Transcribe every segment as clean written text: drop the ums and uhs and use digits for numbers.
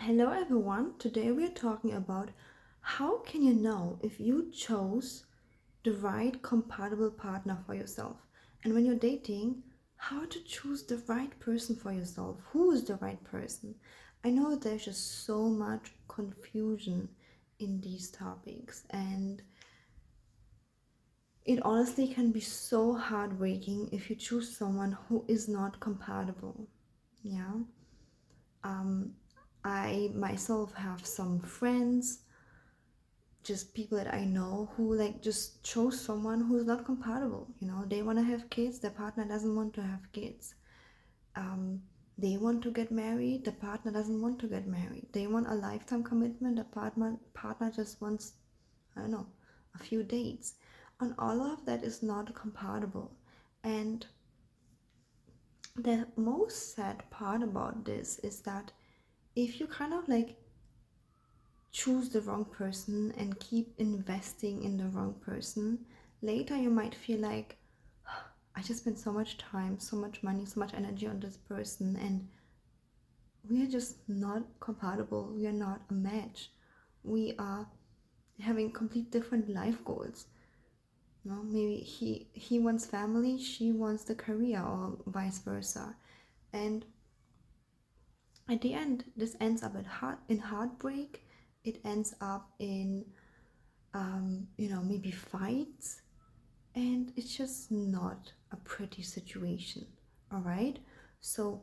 Hello everyone. Today we are talking about how can you know if you chose the right compatible partner for yourself. And when you're dating, how to choose the right person for yourself. Who is the right person? I know there's just so much confusion in these topics, and it honestly can be so heartbreaking if you choose someone who is not compatible. Yeah. Um I myself have some friends, just people that I know who like just chose someone who's not compatible. They want to have kids, their partner doesn't want to have kids. Um, they want to get married, the partner doesn't want to get married. They want a lifetime commitment, the partner just wants, I don't know, a few dates. And all of that is not compatible. And the most sad part about this is that if you kind of like choose the wrong person and keep investing in the wrong person, later you might feel like, I just spent so much time, so much money, so much energy on this person, and we are just not compatible. We are not a match. We are having complete different life goals. Maybe he wants family, she wants the career, or vice versa. And at the end, this ends up in heartbreak. It ends up in maybe fights, and it's just not a pretty situation. All right, so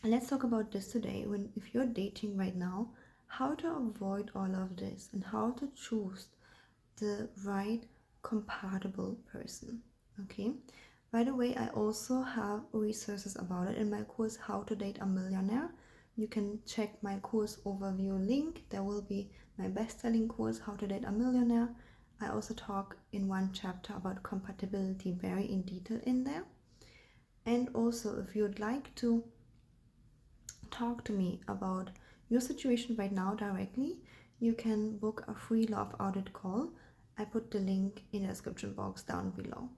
let's talk about this today. When if you're dating right now, how to avoid all of this and how to choose the right compatible person. Okay, by the way, I also have resources about it in my course How to Date a Millionaire. You can check my course overview link. There will be my best-selling course How to Date a Millionaire. I also talk in one chapter about compatibility very in detail in there. And also, if you'd like to talk to me about your situation right now directly, you can book a free love audit call. I put the link in the description box down below.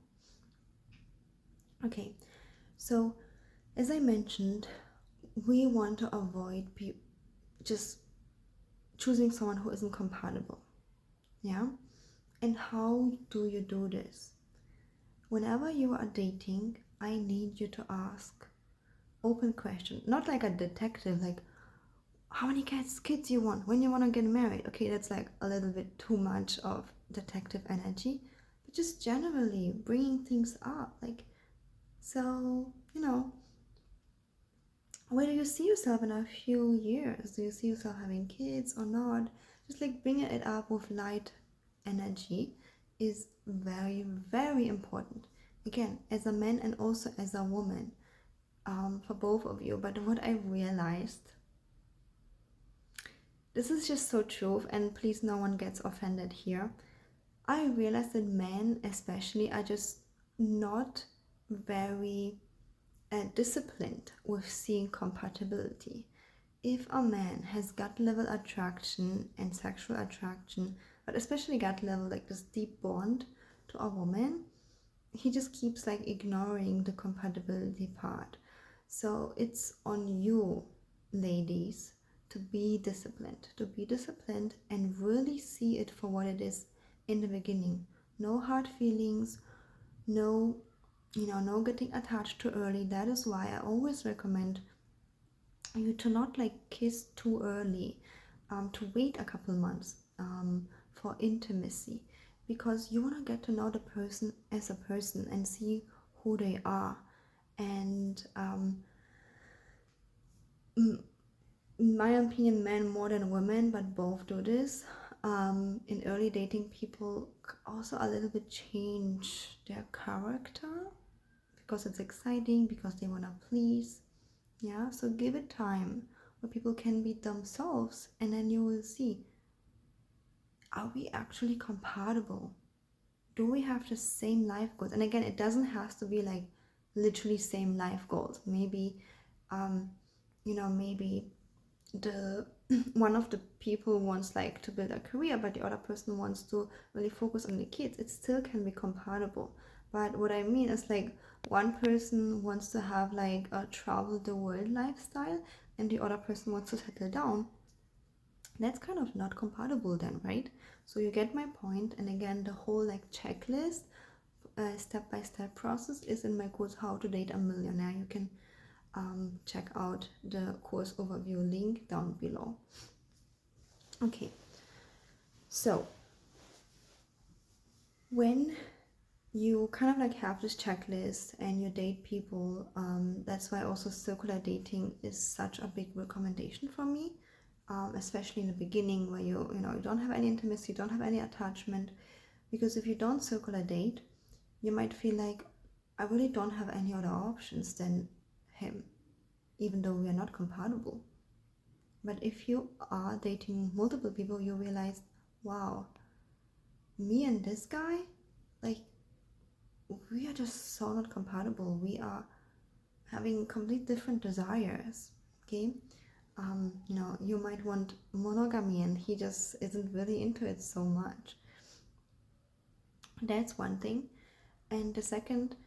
Okay, so as I mentioned, we want to avoid just choosing someone who isn't compatible. Yeah, and how do you do this? Whenever you are dating, I need you to ask open question, not like a detective, like how many kids you want, when you want to get married. Okay, that's like a little bit too much of detective energy, but just generally bringing things up, like, so where do you see yourself in a few years? Do you see yourself having kids or not? Just like bringing it up with light energy is very, very important, again, as a man and also as a woman, for both of you. But what I realized, this is just so true, and please no one gets offended here. I realized that men especially are just not very disciplined with seeing compatibility. If a man has gut level attraction and sexual attraction, but especially gut level, like this deep bond to a woman, he just keeps like ignoring the compatibility part. So it's on you, ladies, to be disciplined and really see it for what it is in the beginning. No hard feelings, no, no getting attached too early. That is why I always recommend you to not like kiss too early, to wait a couple months for intimacy, because you want to get to know the person as a person and see who they are. And in my opinion, men more than women, but both do this. In early dating, people also a little bit change their character because it's exciting, because they want to please. Yeah, so give it time where people can be themselves, and then you will see, are we actually compatible? Do we have the same life goals? And again, it doesn't have to be like literally same life goals. Maybe maybe the one of the people wants like to build a career, but the other person wants to really focus on the kids. It still can be compatible. But what I mean is, like, one person wants to have like a travel the world lifestyle, and the other person wants to settle down, that's kind of not compatible then, right? So you get my point. And again, the whole like checklist, step-by-step process is in my course How to Date a Millionaire. You can check out the course overview link down below. Okay, so when you kind of like have this checklist and you date people, that's why also circular dating is such a big recommendation for me, especially in the beginning where you don't have any intimacy, you don't have any attachment. Because if you don't circular date, you might feel like, I really don't have any other options than him, even though we are not compatible. But if you are dating multiple people, you realize, wow, me and this guy, like, we are just so not compatible. We are having complete different desires. Okay, you might want monogamy and he just isn't really into it so much. That's one thing. And the second,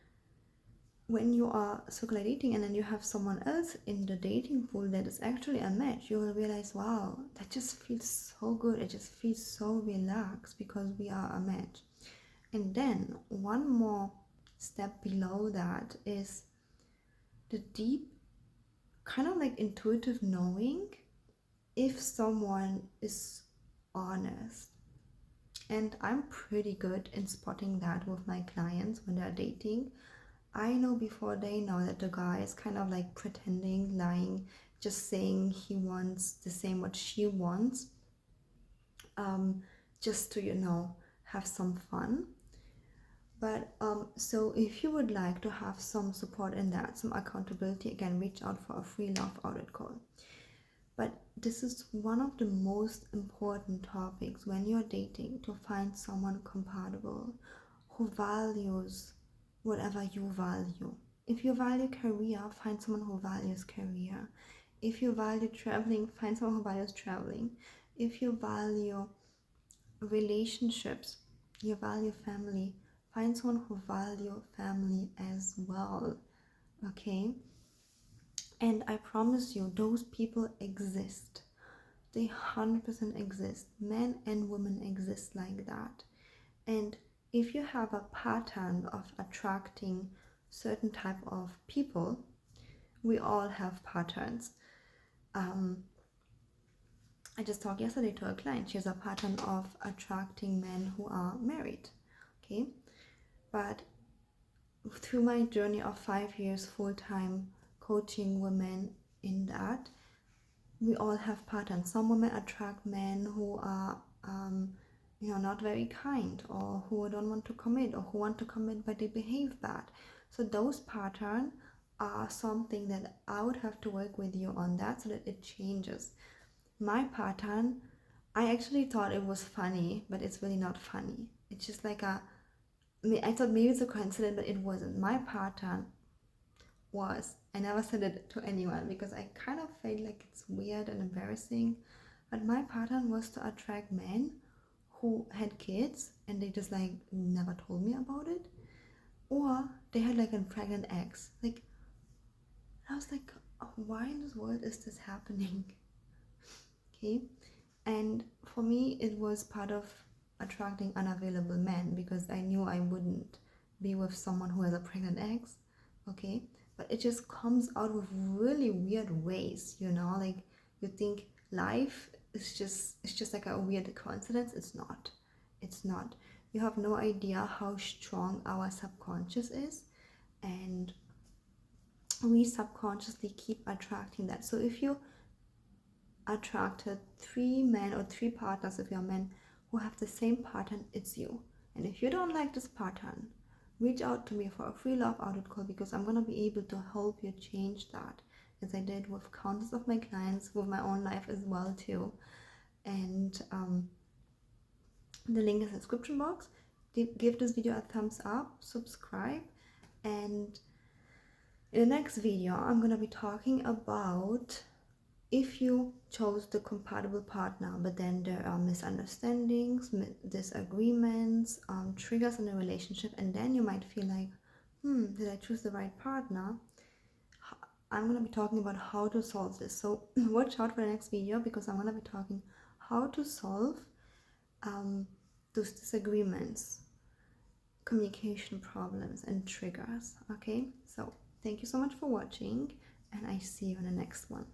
when you are circular dating and then you have someone else in the dating pool that is actually a match, you will realize, wow, that just feels so good. It just feels so relaxed because we are a match. And then one more step below that is the deep, kind of like intuitive knowing if someone is honest. And I'm pretty good in spotting that with my clients when they're dating. I know before they know that the guy is kind of like pretending, lying, just saying he wants the same what she wants, just to have some fun. But so if you would like to have some support in that, some accountability, again, reach out for a free love audit call. But this is one of the most important topics when you're dating, to find someone compatible who values whatever you value. If you value career, find someone who values career. If you value traveling, find someone who values traveling. If you value relationships, you value family, find someone who values family as well. Okay? And I promise you, those people exist. They 100% exist. Men and women exist like that. And if you have a pattern of attracting certain type of people, we all have patterns. I just talked yesterday to a client. She has a pattern of attracting men who are married. Okay, but through my journey of 5 years full-time coaching women in that, we all have patterns. Some women attract men who are not very kind, or who don't want to commit, or who want to commit but they behave bad. So those patterns are something that I would have to work with you on, that so that it changes. My pattern, I actually thought it was funny, but it's really not funny. It's just like I thought maybe it's a coincidence, but it wasn't. My pattern was, I never said it to anyone because I kind of felt like it's weird and embarrassing, but my pattern was to attract men who had kids and they just like never told me about it, or they had like a pregnant ex. Like, I was like, oh, why in this world is this happening? Okay, and for me it was part of attracting unavailable men, because I knew I wouldn't be with someone who has a pregnant ex. Okay, but it just comes out with really weird ways, like you think life is just like a weird coincidence. It's not. You have no idea how strong our subconscious is, and we subconsciously keep attracting that. So if you attracted 3 men or 3 partners, if you're men who have the same pattern, it's you. And if you don't like this pattern, reach out to me for a free love audit call, because I'm going to be able to help you change that, as I did with countless of my clients, with my own life as well too. And the link is in the description box. Give this video a thumbs up, subscribe, and in the next video I'm going to be talking about if you chose the compatible partner, but then there are misunderstandings, disagreements, triggers in the relationship, and then you might feel like, did I choose the right partner? I'm going to be talking about how to solve this. So watch out for the next video, because I'm going to be talking how to solve those disagreements, communication problems, and triggers. Okay, so thank you so much for watching, and I see you in the next one.